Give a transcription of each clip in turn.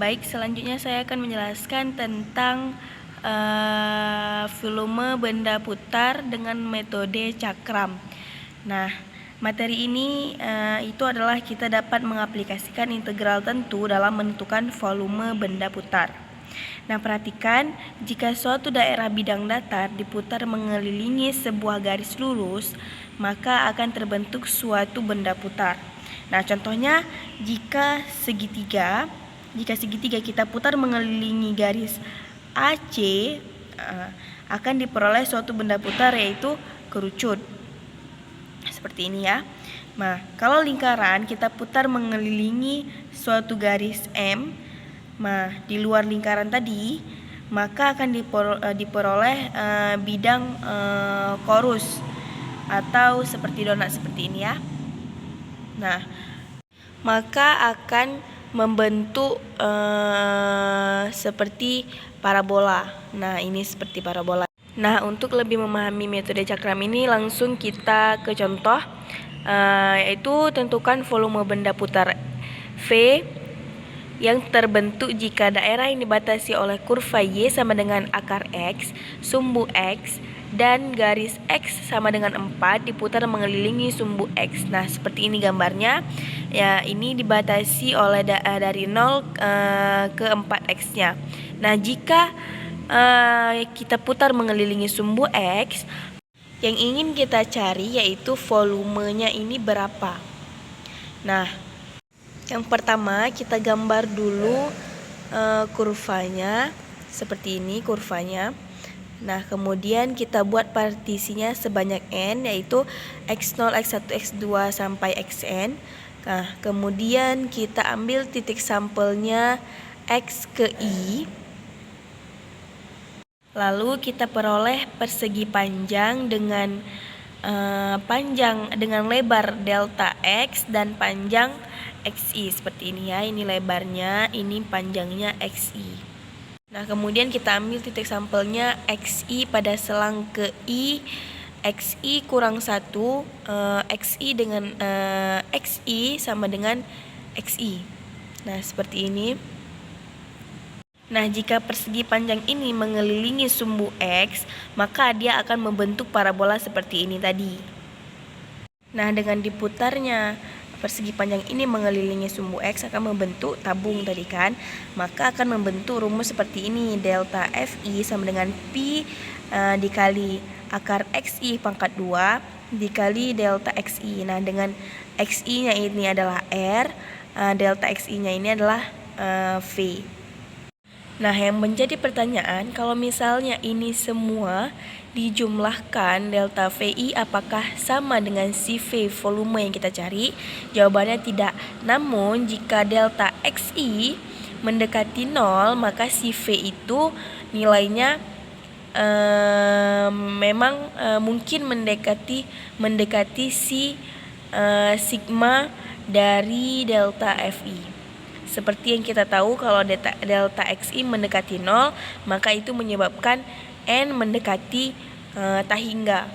Baik, selanjutnya saya akan menjelaskan tentang volume benda putar dengan metode cakram. Nah, materi ini itu adalah kita dapat mengaplikasikan integral tentu dalam menentukan volume benda putar. Nah, perhatikan, jika suatu daerah bidang datar diputar mengelilingi sebuah garis lurus, maka akan terbentuk suatu benda putar. Nah, contohnya jika segitiga kita putar mengelilingi garis AC, akan diperoleh suatu benda putar yaitu kerucut. Seperti ini ya. Nah, kalau lingkaran kita putar mengelilingi suatu garis M, nah di luar lingkaran tadi, maka akan diperoleh bidang torus atau seperti donat seperti ini ya. Nah, maka akan membentuk seperti parabola. Nah, ini seperti parabola. Nah, untuk lebih memahami metode cakram ini, langsung kita ke contoh, yaitu tentukan volume benda putar V yang terbentuk jika daerah yang dibatasi oleh kurva Y sama dengan akar X, sumbu X, dan garis X sama dengan 4 diputar mengelilingi sumbu X. Nah, seperti ini gambarnya. Ya, ini dibatasi oleh dari 0 ke 4X-nya. Nah, jika kita putar mengelilingi sumbu X, yang ingin kita cari yaitu volumenya ini berapa. Nah, yang pertama kita gambar dulu kurvanya, seperti ini kurvanya. Nah, kemudian kita buat partisinya sebanyak n, yaitu x0, x1, x2 sampai xn. Nah, kemudian kita ambil titik sampelnya x ke i. Lalu kita peroleh persegi panjang dengan dengan lebar delta x dan panjang xi seperti ini ya. Ini lebarnya, ini panjangnya xi. Nah, kemudian kita ambil titik sampelnya xi pada selang ke i, xi kurang 1, xi dengan xi sama dengan xi. Nah, seperti ini. Nah, jika persegi panjang ini mengelilingi sumbu X, maka dia akan membentuk parabola seperti ini tadi. Nah, dengan diputarnya persegi panjang ini mengelilingi sumbu X akan membentuk tabung tadi kan, maka akan membentuk rumus seperti ini. Delta Fi sama dengan Pi dikali akar Xi pangkat 2 dikali delta Xi. Nah, dengan Xi nya ini adalah R, delta Xi nya ini adalah V. Nah, yang menjadi pertanyaan, kalau misalnya ini semua dijumlahkan delta VI apakah sama dengan si V volume yang kita cari? Jawabannya tidak. Namun jika delta XI mendekati 0, maka si V itu nilainya memang mungkin mendekati si sigma dari delta FI. Seperti yang kita tahu, kalau delta XI mendekati 0, maka itu menyebabkan N mendekati tak hingga.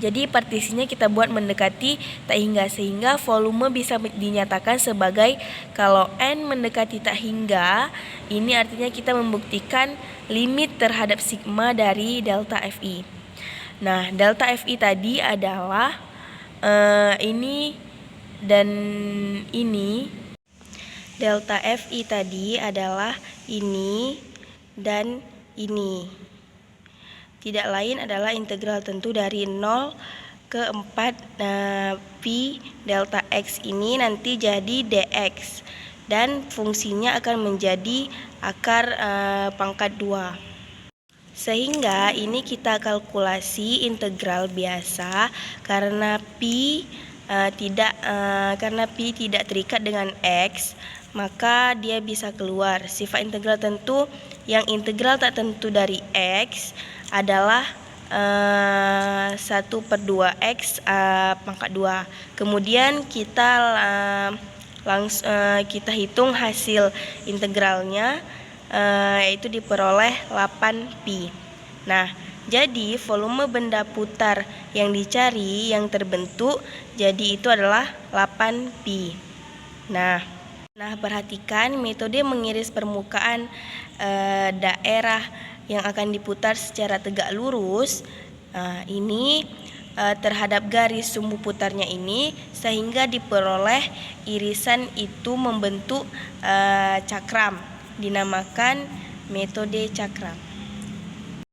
Jadi partisinya kita buat mendekati tak hingga, sehingga volume bisa dinyatakan sebagai kalau N mendekati tak hingga, ini artinya kita membuktikan limit terhadap sigma dari delta Fi. Nah, delta Fi tadi adalah ini dan ini. Delta Fi tadi adalah ini dan ini. Tidak lain adalah integral tentu dari 0 ke 4 pi delta X ini nanti jadi dx. Dan fungsinya akan menjadi akar pangkat 2. Sehingga ini kita kalkulasi integral biasa karena pi tidak terikat dengan X, maka dia bisa keluar. Sifat integral tentu yang integral tak tentu dari X adalah 1/2X pangkat 2. Kemudian kita hitung hasil integralnya, yaitu diperoleh 8pi. Nah, jadi volume benda putar yang dicari yang terbentuk jadi itu adalah 8pi. Nah, Nah, perhatikan metode mengiris permukaan daerah yang akan diputar secara tegak lurus. Ini terhadap garis sumbu putarnya ini, sehingga diperoleh irisan itu membentuk cakram, dinamakan metode cakram.